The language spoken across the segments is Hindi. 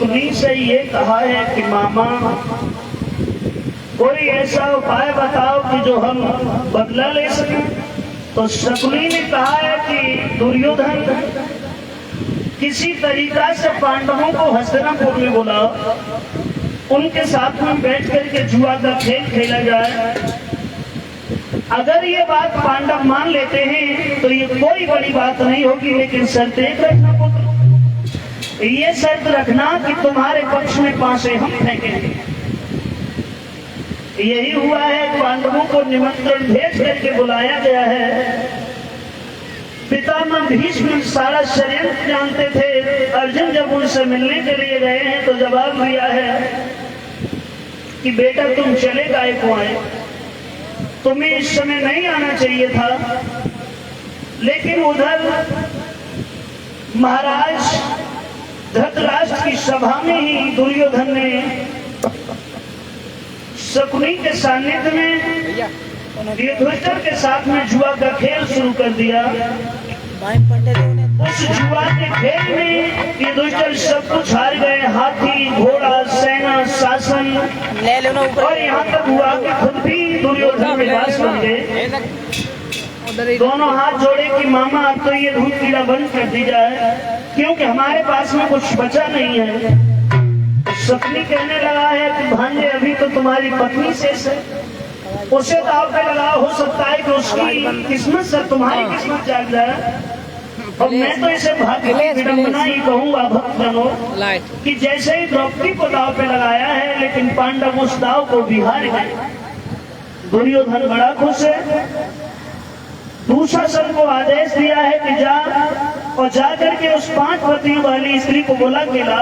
शकुनी से ये कहा है कि मामा कोई ऐसा उपाय बताओ कि जो हम बदला ले सकें। तो शकुनी ने कहा है कि दुर्योधन किसी तरीका से पांडवों को हस्तिनापुर में बुलाओ, उनके साथ में बैठ करके जुआ का खेल खेला जाए। अगर ये बात पांडव मान लेते हैं तो ये कोई बड़ी बात नहीं होगी, लेकिन शर्त एक रखना पुत्र, ये शर्त रखना कि तुम्हारे पक्ष में पांसे हम फेंकेंगे। यही हुआ है, पांडवों को निमंत्रण भेज करके बुलाया गया है। पितामह भीष्म सारा षड्यंत्र जानते थे। अर्जुन जब उनसे मिलने के लिए गए हैं तो जवाब दिया है कि बेटा तुम चले गाय को आए, तुम्हें इस समय नहीं आना चाहिए था। लेकिन उधर महाराज धृतराष्ट्र की सभा में ही दुर्योधन ने शकुनी के सानिध्य में युधिष्ठिर के साथ में जुआ का खेल शुरू कर दिया। उस जुआ के खेल में युधिष्ठिर सब कुछ हार गए, हाथी घोड़ा सेना शासन, और यहाँ तक हुआ कि खुद भी दुर्योधन के पास बन गए। दोनों हाथ जोड़े कि मामा अब तो ये दूध पीना बंद कर दी जाए, क्योंकि हमारे पास में कुछ बचा नहीं है। शकुनी कहने लगा है कि भांजे अभी तो तुम्हारी पत्नी शेष है, उसे दाव पे लगा, हो सकता है कि उसकी किस्मत से तुम्हारी किस्मत जाग जाए। और मैं तो इसे भाग्य की विडंबना ही कहूँगा भक्तजनों कि जैसे ही द्रौपदी को दाव पे लगाया है, लेकिन पांडव उस दाव को भी हार गए। दुर्योधन बड़ा खुश है। दूशासन को आदेश दिया है कि जा और जा करके उस 5 पतियों वाली स्त्री को बुला के ला।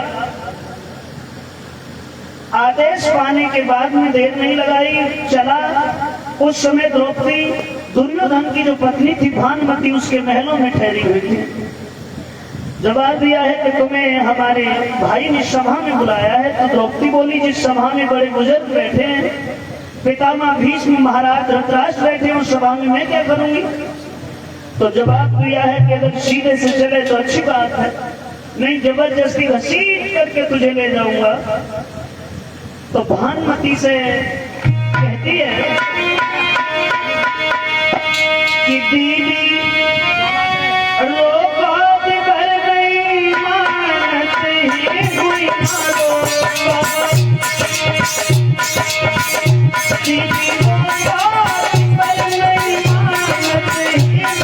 आदेश पाने के बाद में देर नहीं लगाई, चला। उस समय द्रौपदी दुर्योधन की जो पत्नी थी भानुमति उसके महलों में ठहरी हुई थी। जवाब दिया है कि तुम्हें हमारे भाई ने सभा में बुलाया है। तो द्रौपदी बोली जिस सभा में बड़े बुजुर्ग बैठे हैं, पितामह भीष्म महाराज धृतराष्ट्र बैठे उस सभा में मैं क्या करूंगी। तो जवाब दिया है कि अगर सीधे से चले तो अच्छी बात है, नहीं जबरदस्ती घसीट करके तुझे ले जाऊंगा। तो भानुमति से कहती है कि दीदी रोको बिगड़ गई मानत ही हुई दीदी रोको बिगड़ गई मानत ही हुई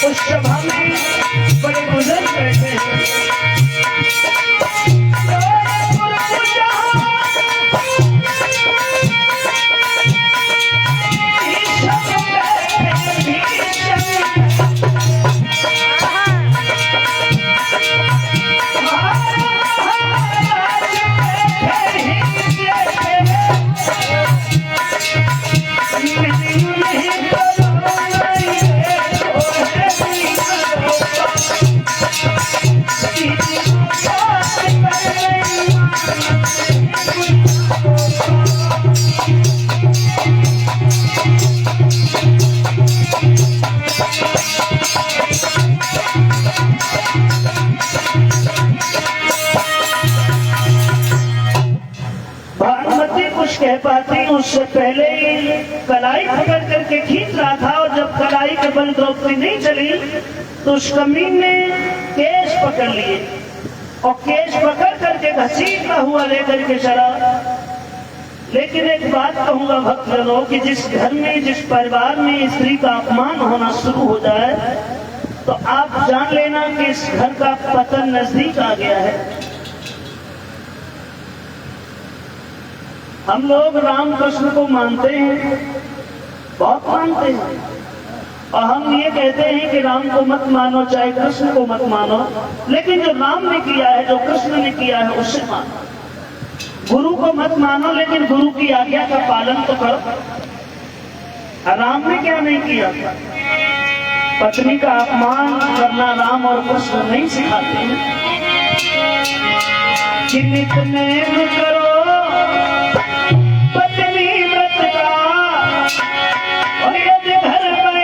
उस सभा में बड़े बुजुर्ग बैठे हैं। कुछ कह पाती उससे पहले ही कलाई पकड़ करके खींच रहा था, और जब कलाई के बल द्रौपदी नहीं चली तो उस कमीन ने केश पकड़ लिए और केश पकड़ करके घसीटता हुआ लेकर के चला। लेकिन एक बात कहूंगा भक्तजनों कि जिस घर में जिस परिवार में स्त्री का अपमान होना शुरू हो जाए तो आप जान लेना कि इस घर का पतन नजदीक आ गया है। हम लोग राम कृष्ण को मानते हैं, बहुत मानते हैं, और हम ये कहते हैं कि राम को मत मानो चाहे कृष्ण को मत मानो, लेकिन जो राम ने किया है जो कृष्ण ने किया है उससे मानो। गुरु को मत मानो लेकिन गुरु की आज्ञा का पालन तो करो। राम ने क्या नहीं किया था, पत्नी का अपमान करना राम और कृष्ण नहीं सिखाते हैं। कि नित्य करो पत्नी व्रत का, और यदि घर में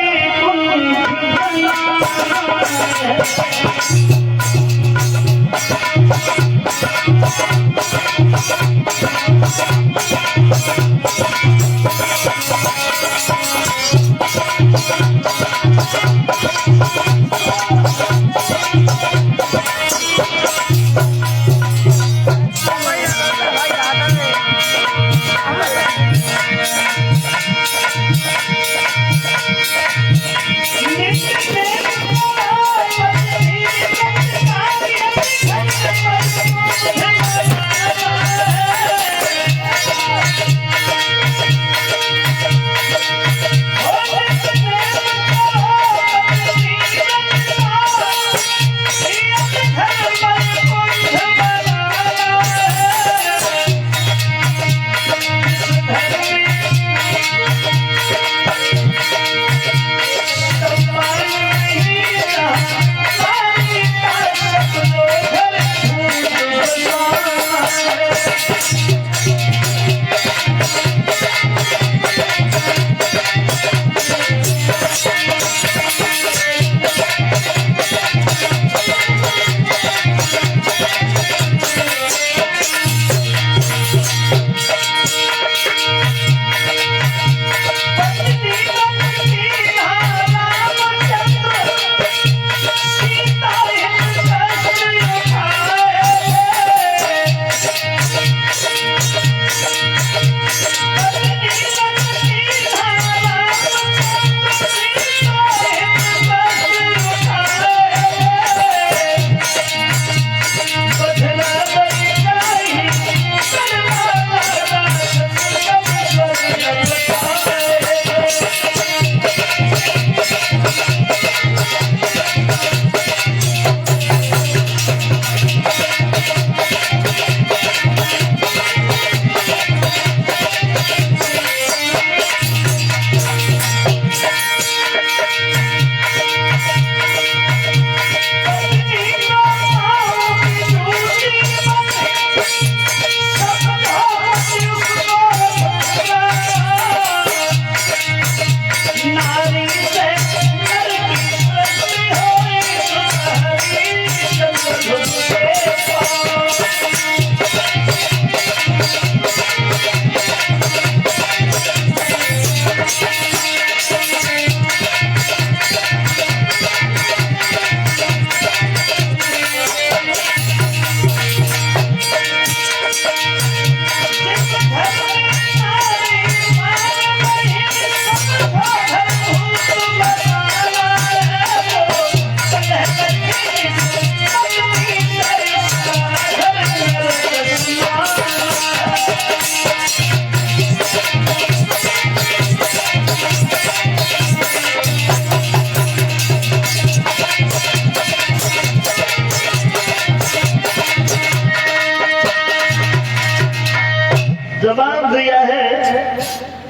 जवाब दिया है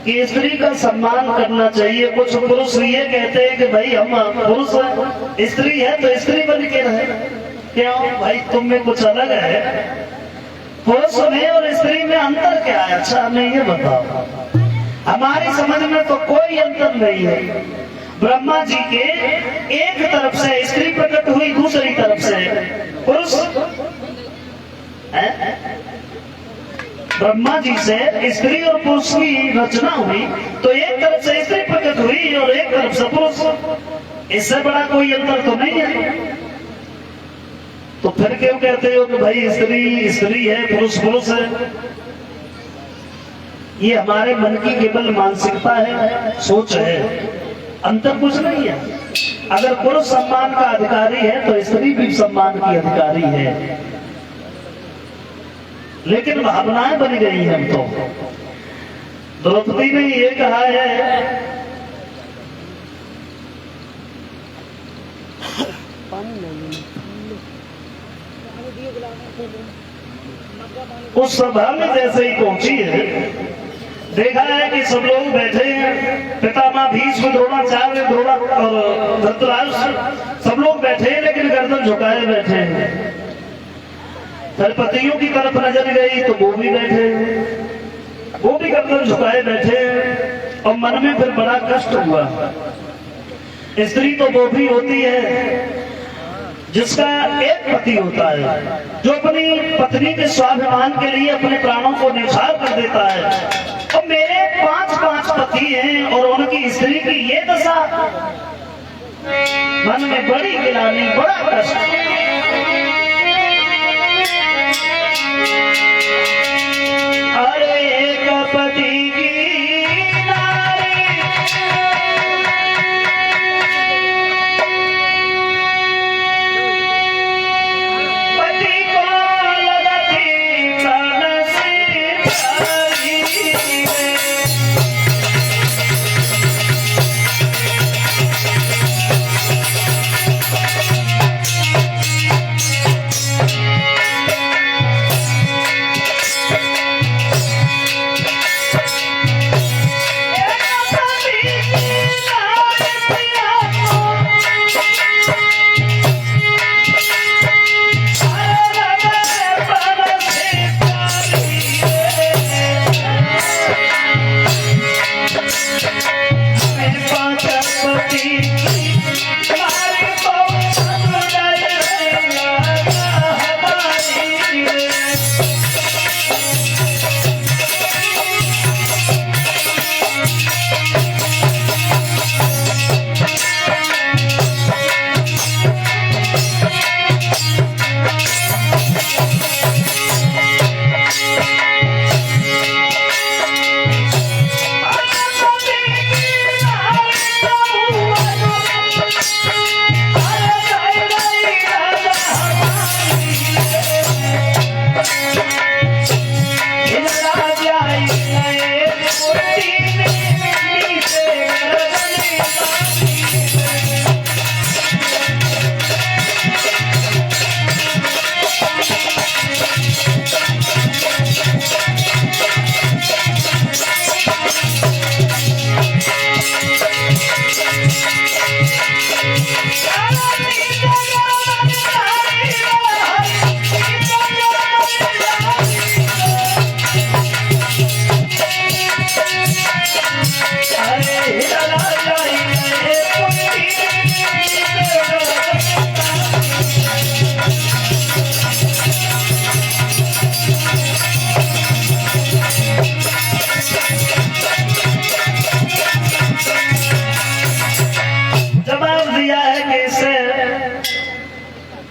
कि स्त्री का सम्मान करना चाहिए। कुछ पुरुष ये कहते हैं कि भाई हम पुरुष हैं, स्त्री है तो स्त्री बन के रहे। क्यों भाई, तुम में कुछ अलग है, पुरुष में और स्त्री में अंतर क्या है? अच्छा हमें ये बताओ। हमारी समझ में तो कोई अंतर नहीं है। ब्रह्मा जी के एक तरफ से स्त्री प्रकट हुई, दूसरी तरफ से पुरुष। ब्रह्मा जी से स्त्री और पुरुष की रचना हुई, तो एक तरफ से स्त्री प्रकट हुई और एक तरफ से पुरुष। इससे बड़ा कोई अंतर तो नहीं है। तो फिर क्यों कहते हो कि भाई स्त्री स्त्री है, पुरुष पुरुष है? ये हमारे मन की केवल मानसिकता है, सोच है, अंतर कुछ नहीं है। अगर पुरुष सम्मान का अधिकारी है तो स्त्री भी सम्मान की अधिकारी है, लेकिन भावनाएं बन गई हैं। हम तो द्रौपदी ने ये कहा है, उस सभा में जैसे ही पहुंची है, देखा है कि सब लोग बैठे हैं, पितामह भीष्म, द्रोणाचार्य, और धृतराष्ट्र सब लोग बैठे हैं, लेकिन गर्दन झुकाए बैठे हैं। फिर पतियों की तरफ नजर गई तो वो भी बैठे हैं, वो भी गर्दन झुकाए बैठे हैं। और मन में फिर बड़ा कष्ट हुआ। स्त्री तो वो भी होती है जिसका एक पति होता है, जो अपनी पत्नी के स्वाभिमान के लिए अपने प्राणों को न्यौछावर कर देता है। और मेरे 5 पति हैं और उनकी स्त्री की ये दशा, मन में बड़ी गिलानी, बड़ा कष्ट। अरे एक पति की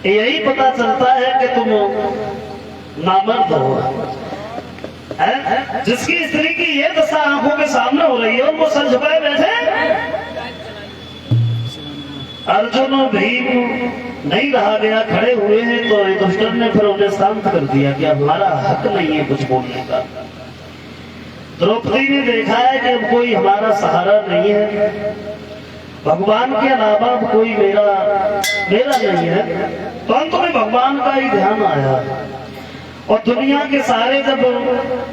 यही पता चलता है कि तुम नामर्द हो। जिसकी स्त्री की ये दशा आंखों के सामने हो रही है और वो सर झुकाए बैठे। अर्जुन और भीम नहीं रहा गया, खड़े हुए हैं। तो युधिष्ठिर ने फिर उन्हें शांत कर दिया कि हमारा हक नहीं है कुछ बोलने का। द्रौपदी ने देखा है कि अब कोई हमारा सहारा नहीं है, भगवान के अलावा कोई मेरा नहीं है। तो अंत में भगवान का ही ध्यान आया। और दुनिया के सारे जब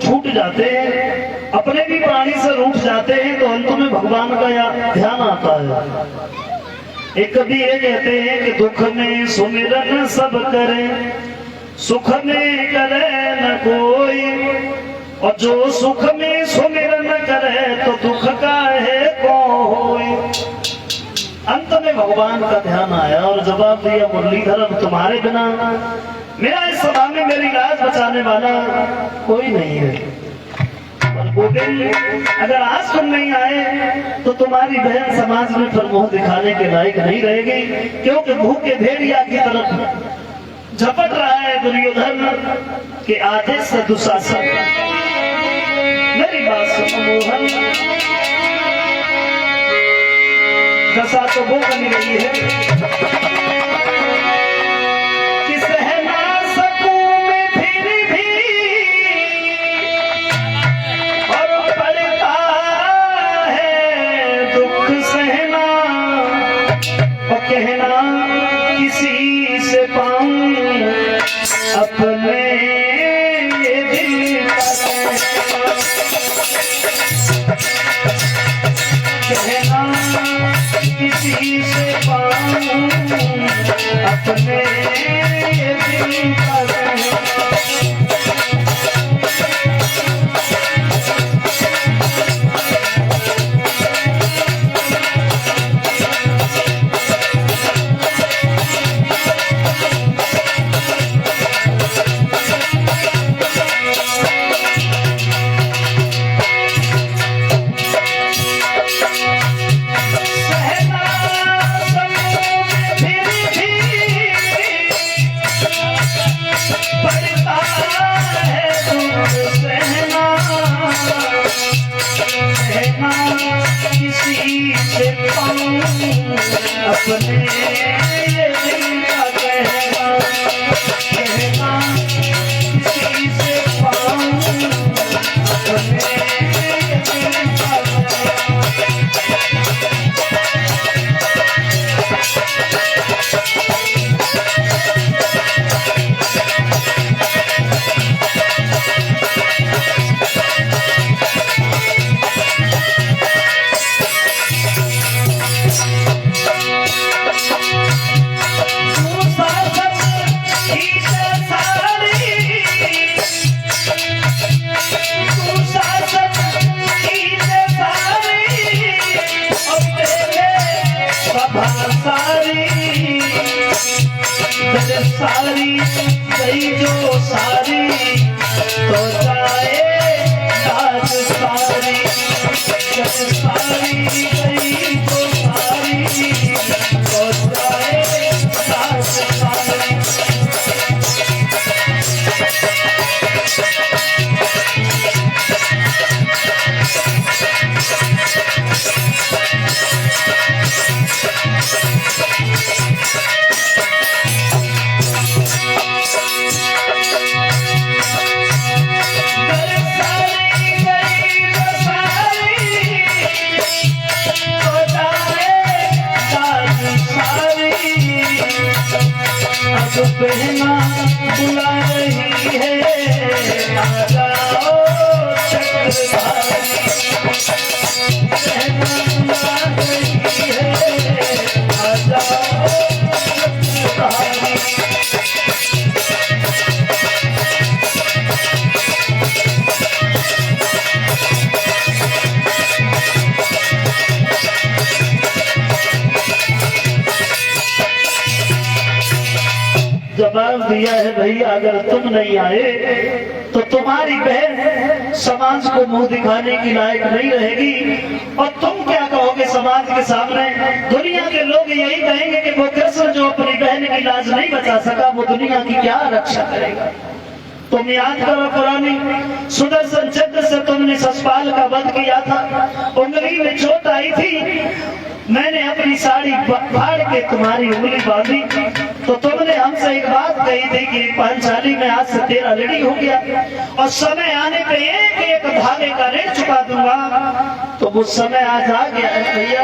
छूट जाते हैं, अपने भी प्राणी से रूठ जाते हैं, तो अंत में भगवान का ध्यान आता है। एक कवि ये कहते हैं कि दुख में सुमिरन सब करे, सुख में करे न कोई। और जो सुख में सुमिरन करे तो दुख का है कोई। अंत में भगवान का ध्यान आया और जवाब दिया, मुरलीधर अब तुम्हारे बिना मेरा इस सभा में मेरी लाज बचाने वाला कोई नहीं है। और गोविंद, अगर आज तुम नहीं आए तो तुम्हारी बहन समाज में फिर मुंह दिखाने के लायक नहीं रहेगी, क्योंकि भूखे भेड़िया की तरफ झपट रहा है दुर्योधन के आदेश से दुशासन। मेरी बात सुनो मोहन, दशा तो वो बनी रही है कि सह ना सकूं मैं फिर भी, और पड़ता है दुख सहना, और कहना किसी से पाऊं अपने ये दिल का। है दुख सहना, कहना किसी से पाऊं अपने ये दिल का कहना, कहना किसी से पाऊं अपने ये दिल का सारी गई जो सारी तो जाए रात सारी, सारी गई जो सारी तो जाए रात सारी। बहना बुला रही है आ जाओ चक्रधारी, बहना बुला रही है आ जाओ चक्रधारी। जवाब दिया है भैया अगर तुम नहीं आए तो तुम्हारी बहन समाज को मुंह दिखाने की लायक नहीं रहेगी, और तुम क्या कहोगे समाज के सामने? दुनिया के लोग यही कहेंगे कि वो कृष्ण जो अपनी बहन की लाज नहीं बचा सका वो दुनिया की क्या रक्षा करेगा। तुम याद करो पुरानी सुदर्शन चक्र से तुमने ससपाल का वध किया था, उंगली में चोट आई थी, मैंने अपनी साड़ी फाड़ के तुम्हारी उंगली बांधी, तो तुमने हमसे एक बात कही थी कि पांचाली में आज से तेरा लड़ी हो गया और समय आने पे एक एक धागे का ऋण चुका दूंगा। तो वो समय आज आ गया है भैया।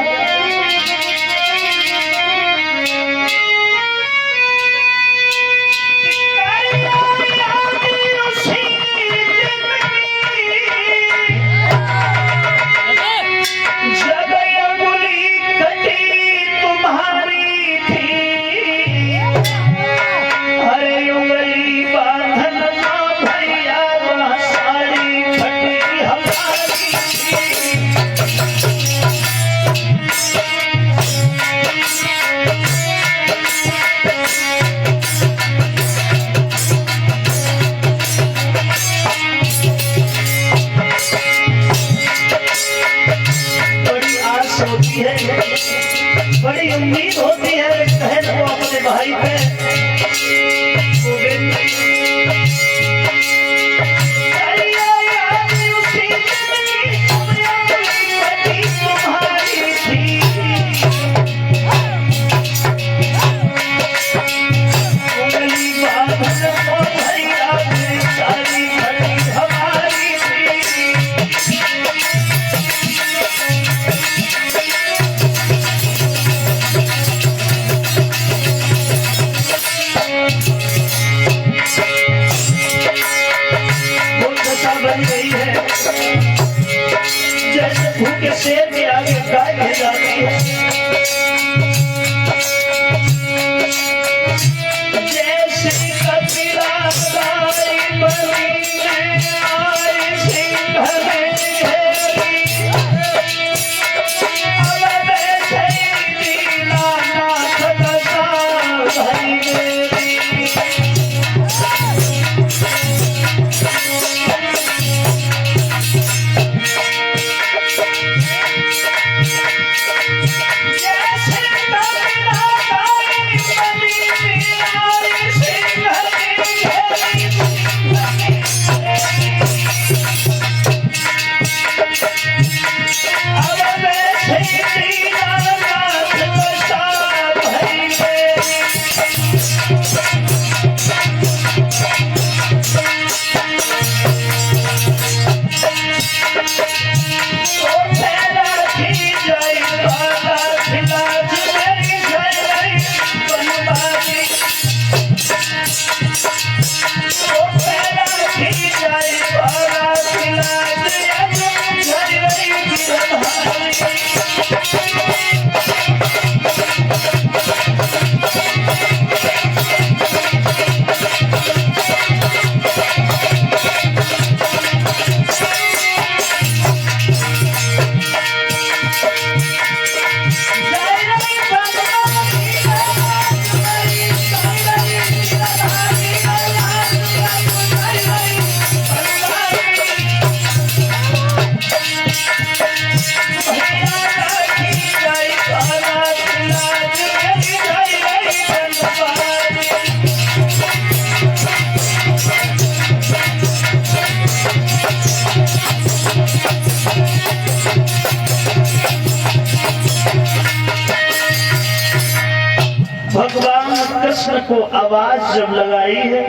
भगवान कृष्ण को आवाज जब लगाई है,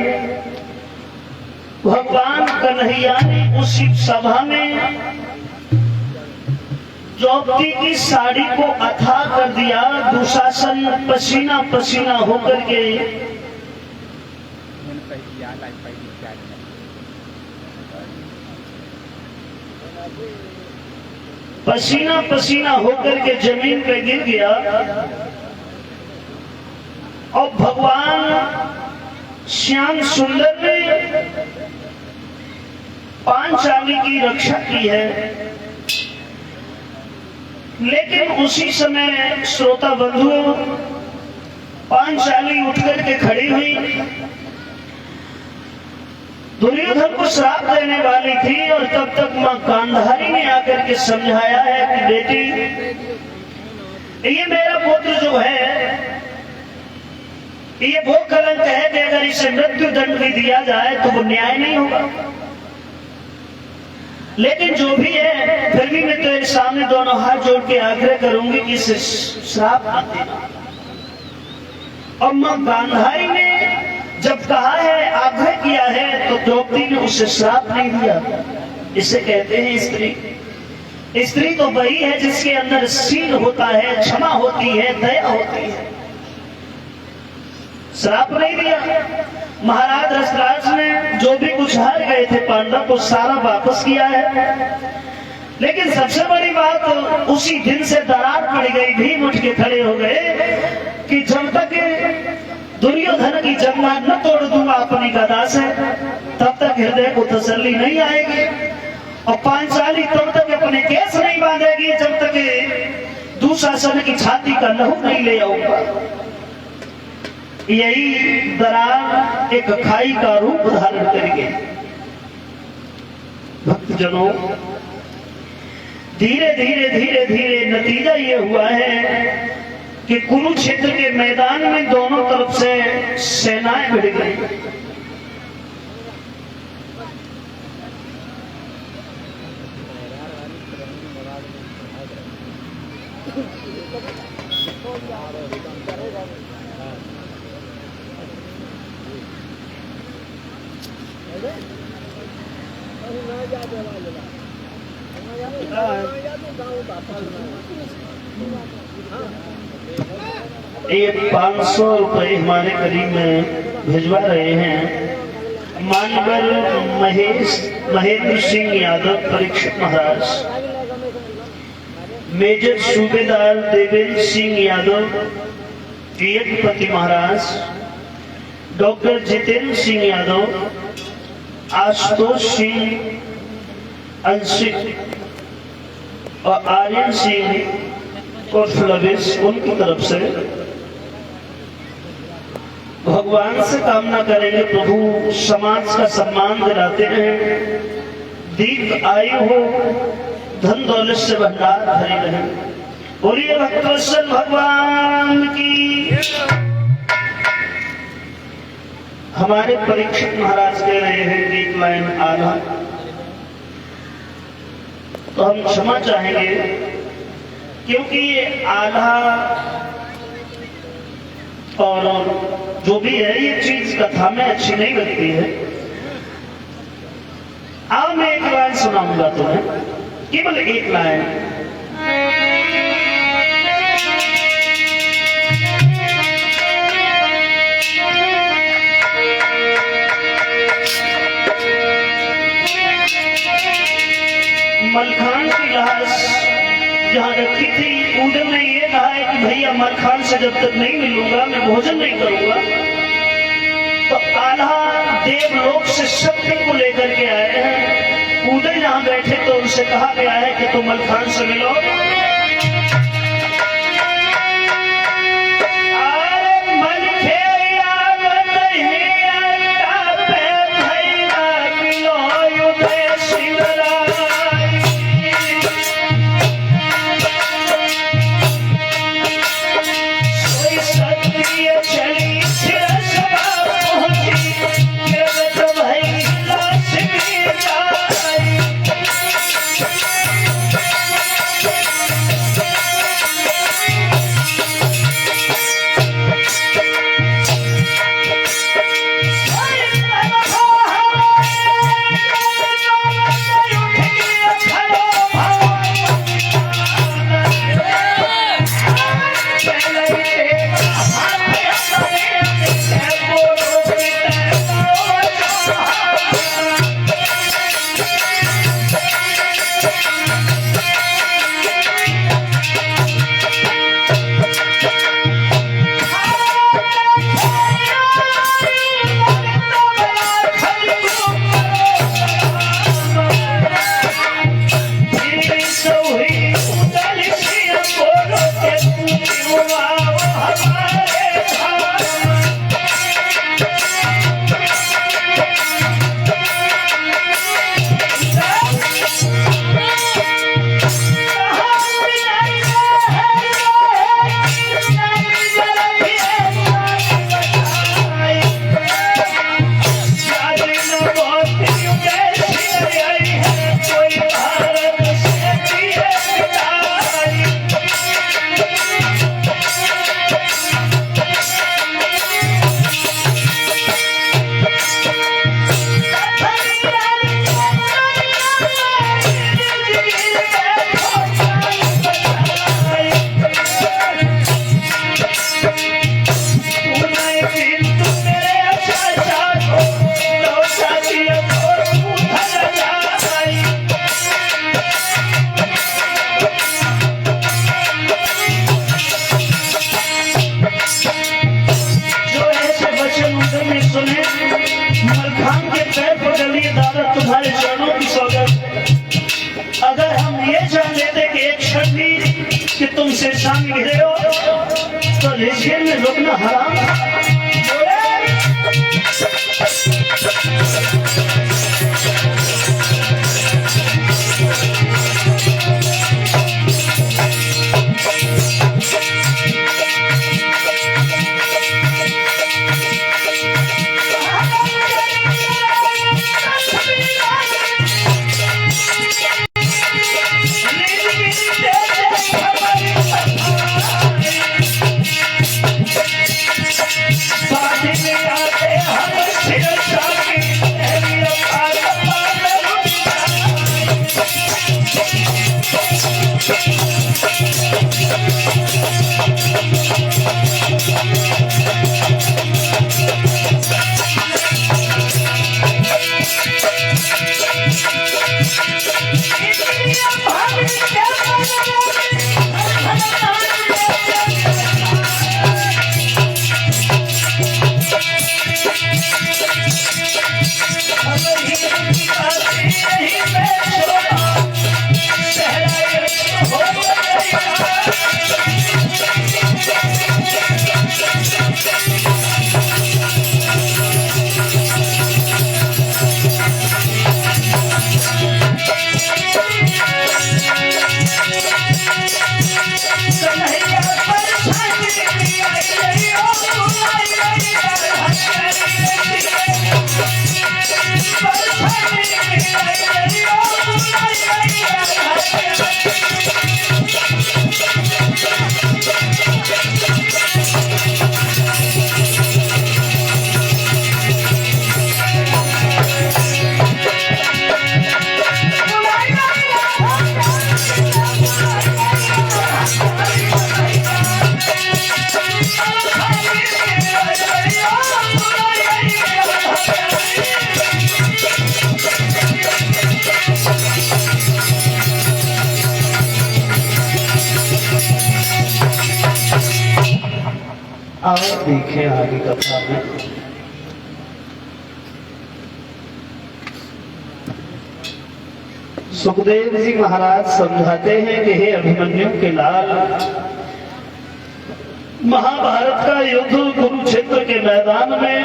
भगवान कन्हैया ने उसी सभा में द्रौपदी की साड़ी को अथा कर दिया। दुशासन पसीना पसीना होकर के पसीना पसीना होकर के जमीन पे गिर गया और भगवान श्याम सुंदर ने पांचाली की रक्षा की है। लेकिन उसी समय श्रोता बंधुओं, पांचाली उठकर के खड़ी हुई, दुर्योधन को श्राप देने वाली थी और तब तक मां गांधारी ने आकर के समझाया है कि बेटी, ये मेरा पुत्र जो है ये वो कलंक है कि अगर इसे मृत्यु दंड भी दिया जाए तो वो न्याय नहीं होगा। लेकिन जो भी है, फिर भी मैं तेरे सामने दोनों हाथ जोड़ के आग्रह करूंगी कि इसे श्राप मत देना। और मां गांधारी ने जब कहा है, आग्रह किया है, तो द्रौपदी ने उसे श्राप नहीं दिया। इसे कहते हैं स्त्री। स्त्री तो वही है जिसके अंदर शील होता है, क्षमा होती है, दया होती है। श्राप नहीं दिया। महाराज धृतराष्ट्र ने जो भी कुछ हार गए थे पांडव को सारा वापस किया है। लेकिन सबसे बड़ी बात, उसी दिन से दरार पड़ गई। भीम उठ के खड़े हो गए कि जब तक दुर्योधन की जंघा न तोड़ दूंगा अपनी गदा से, तब तक हृदय को तसल्ली नहीं आएगी। और पांचाली तब तक अपने केस नहीं बांधेगी जब तक दुशासन की छाती का लहू नहीं ले आऊंगा। यही दरार एक खाई का रूप धारण करेगी। भक्तजनों, धीरे धीरे धीरे धीरे नतीजा ये हुआ है कि कुरुक्षेत्र के मैदान में दोनों तरफ से सेनाएं भिड़ गई। एक 500 रुपए हमारे करीब में भिजवा रहे हैं मानवर महेंद्र सिंह यादव, परीक्षित महाराज, मेजर सूबेदार देवेंद्र सिंह यादव, वीरपति महाराज, डॉक्टर जितेंद्र सिंह यादव, आशुतोष सिंह, अंशिक और आर्यन सिंह और फ्लविस, उनकी तरफ से भगवान से कामना करेंगे प्रभु समाज का सम्मान दिलाते रहे, दीर्घ आयु हो, धन दौलत से भंडार भरे रहे। बोलिए भक्तवत्सल भगवान की। हमारे परीक्षित महाराज कह रहे हैं कि एक लाइन आधा, तो हम क्षमा चाहेंगे क्योंकि ये आधा और जो भी है ये चीज कथा में अच्छी नहीं लगती है। अब मैं एक लाइन सुनाऊंगा तुम्हें, केवल एक लाइन। मलखान की लाश जहां रखी थी, उधर ने ये कहा है कि भैया मलखान से जब तक नहीं मिलूंगा मैं भोजन नहीं करूंगा। तो आल्हा देवलोक से शक्ति को लेकर के आए हैं। उधर जहां बैठे तो उनसे कहा गया है कि तुम मलखान से मिलो। अगर हम ये जान लेते कि एक क्षण भी कि तुमसे सामने घिरे हो तो रेशे में रुकना हराम। आओ देखें आगे कथा में। सुखदेव जी महाराज समझाते हैं कि हे अभिमन्यु के लाल, महाभारत का युद्ध कुरुक्षेत्र के मैदान में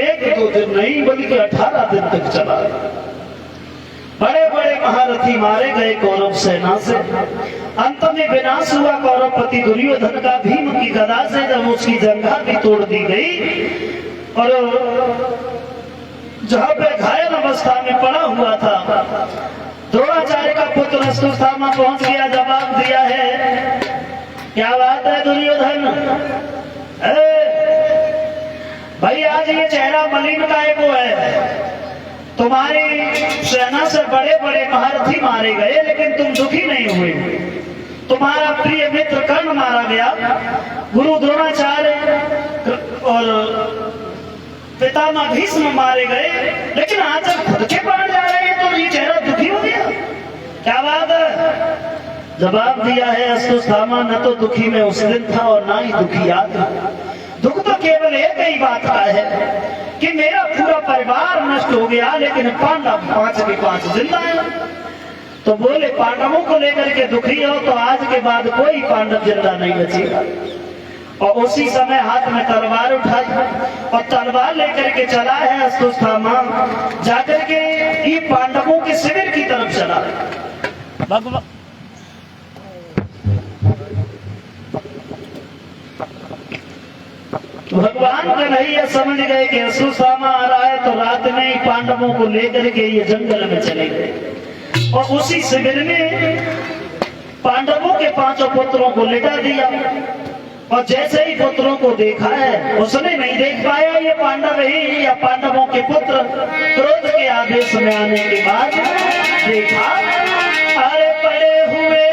1-2 दिन नहीं बल्कि 18 दिन तक चला। बड़े बड़े महारथी मारे गए कौरव सेना से। अंत में विनाश हुआ कौरवपति दुर्योधन का भीम की गदा से, जब उसकी जंघा भी तोड़ दी गई और जहां पे घायल अवस्था में पड़ा हुआ था, द्रोणाचार्य का पुत्र अश्वत्थामा पहुंच गया, जवाब दिया है, क्या बात है दुर्योधन, भाई आज ये चेहरा मलिन काय को है? तुम्हारी सेना से बड़े बड़े महारथी मारे गए लेकिन तुम दुखी नहीं हुए। तुम्हारा प्रिय मित्र कर्ण मारा गया, गुरु द्रोणाचार्य और पितामह भीष्म मारे गए, लेकिन आज जब खुद के प्राण जा रहे हैं तो ये चेहरा दुखी हो गया, क्या बात है? जवाब दिया है अश्वत्थामा, न तो दुखी में उस दिन था और ना ही दुखी आज। दुख तो केवल एक ही बात का है कि मेरा पूरा परिवार नष्ट हो गया, लेकिन पांडव 5 के 5 जिंदा है। तो बोले पांडवों को लेकर के दुखी हो तो आज के बाद कोई पांडव जिंदा नहीं बचेगा। और उसी समय हाथ में तलवार उठाई और तलवार लेकर के चला है अश्वत्थामा, जाकर के ये पांडवों के शिविर की तरफ चला। भगवान कन्हैया समझ गए कि अश्वत्थामा आ रहा है, तो रात में ही पांडवों को लेकर के ये जंगल में चले गए और उसी शिविर में पांडवों के 5 पुत्रों को लिटा दिया। और जैसे ही पुत्रों को देखा है, उसने नहीं देख पाया ये पांडव ही या पांडवों के पुत्र। क्रोध के आदेश में आने के बाद देखा, अरे पड़े हुए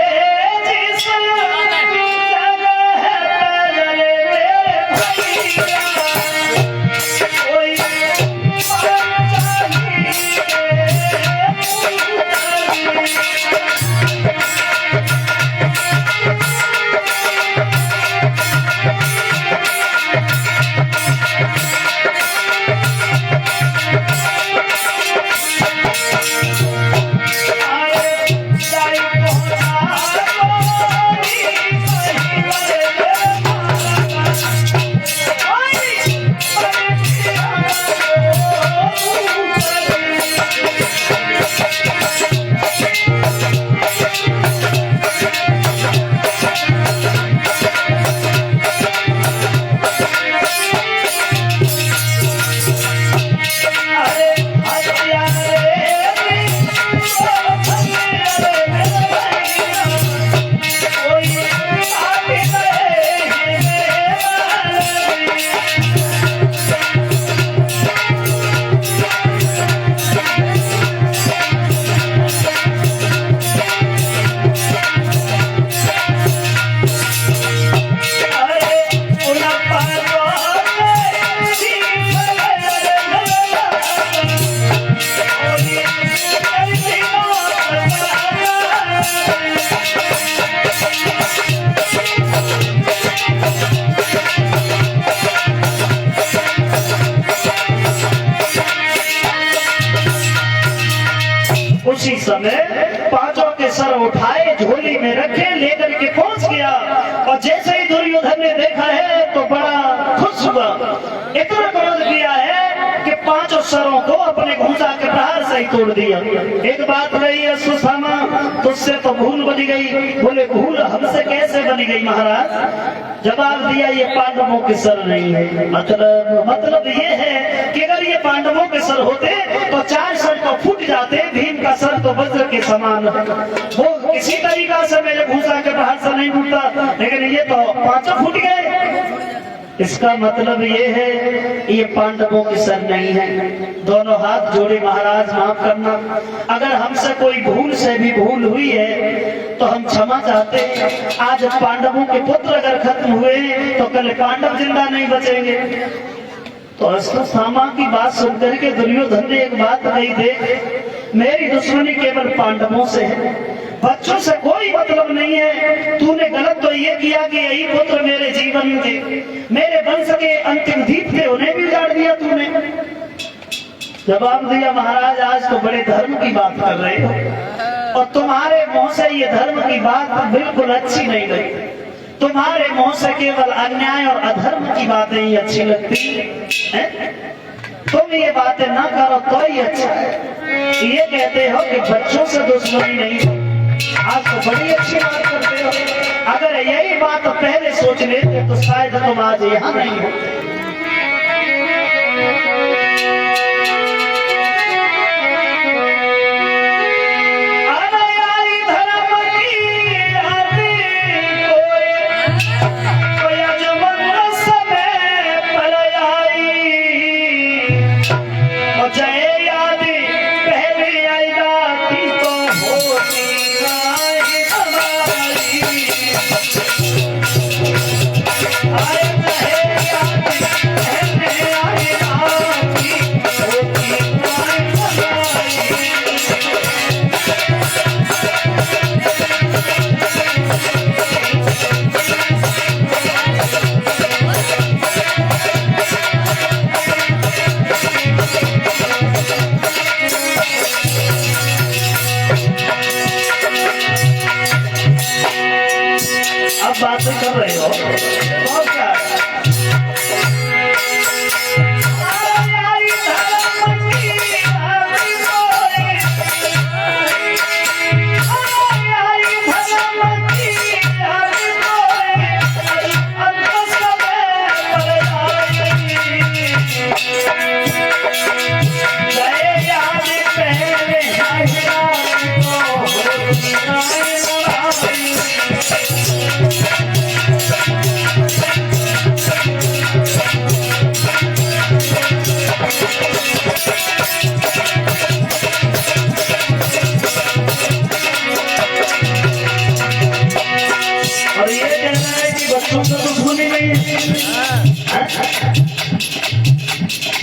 उसी समय 5 के सर उठाए, झोली में रखे, लेकर के पहुंच गया। और जैसे ही दुर्योधन ने देखा है तो बड़ा खुश हुआ, इतना क्रोध किया है कि 5 सरों को अपने घुसा के प्रहार से ही तोड़ दिया। एक बात रही है अश्वत्थामा, तुझसे तो भूल बनी गई। बोले भूल हमसे कैसे बनी गई महाराज? जवाब दिया, ये पांडवों के सर नहीं है। मतलब ये है कि अगर ये पांडवों के सर होते तो 4 सर तो फूट जाते। भीम का सर तो वज्र के समान, वो किसी तरीका से मेरे घुसा के प्रहार से नहीं फूटता, लेकिन ये तो 5 फूट गए। इसका मतलब ये है ये पांडवों के सर नहीं है। दोनों हाथ जोड़े, महाराज माफ करना, अगर हमसे कोई भूल से भी भूल हुई है तो हम क्षमा चाहते हैं। आज पांडवों के पुत्र अगर खत्म हुए तो कल पांडव जिंदा नहीं बचेंगे। तो अश्वत्थामा की बात सुनकर के दुर्योधन ने एक बात कही, देख मेरी दुश्मनी केवल पांडवों से है, बच्चों से कोई मतलब नहीं है। तूने गलत तो ये किया कि यही पुत्र मेरे जीवन के, मेरे वंश के अंतिम दीप थे, उन्हें भी उजाड़ दिया तूने। जवाब दिया, महाराज आज तो बड़े धर्म की बात कर रहे हो और तुम्हारे मुंह से ये धर्म की बात बिल्कुल अच्छी नहीं लगती। तुम्हारे मुंह से केवल अन्याय और अधर्म की बातें ही अच्छी लगती है। तुम ये बातें ना करो तो ही अच्छा है। ये कहते हो कि बच्चों से दुश्मनी नहीं, आज तो बड़ी अच्छी बात करते हो। अगर यही बात पहले सोच लेते तो शायद तुम आज यहाँ नहीं होते। बात कर रहे हो बहुत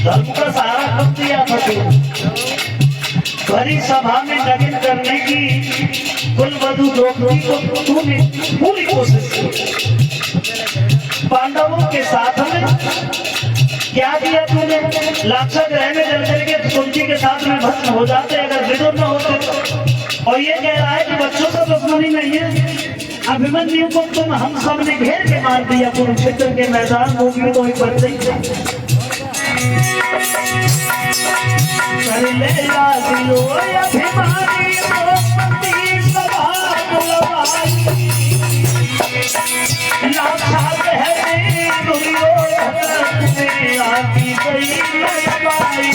धर्म का सहारा कब दिया था तू? भरी सभा में नगिन करने की कुलवधु द्रौपदी को तूने पूरी कोशिश की। पांडवों के साथ में क्या किया तूने? लाक्षा ग्रह में जल जल के कुंती के साथ में भस्म हो जाते अगर विदुर न होते। और ये कह रहा है कि बच्चों से दुश्मनी नहीं है। अभिमन्यु को तुम हम सब ने घेर के मार दिया कुरुक्षेत्र के मैदान में, भी तो एक बच्चे कर ले दिलो अभिमानी द्रौपदी सभा बुलवाई। लाक्षा कहते दुर्योधन में आती गई बाई।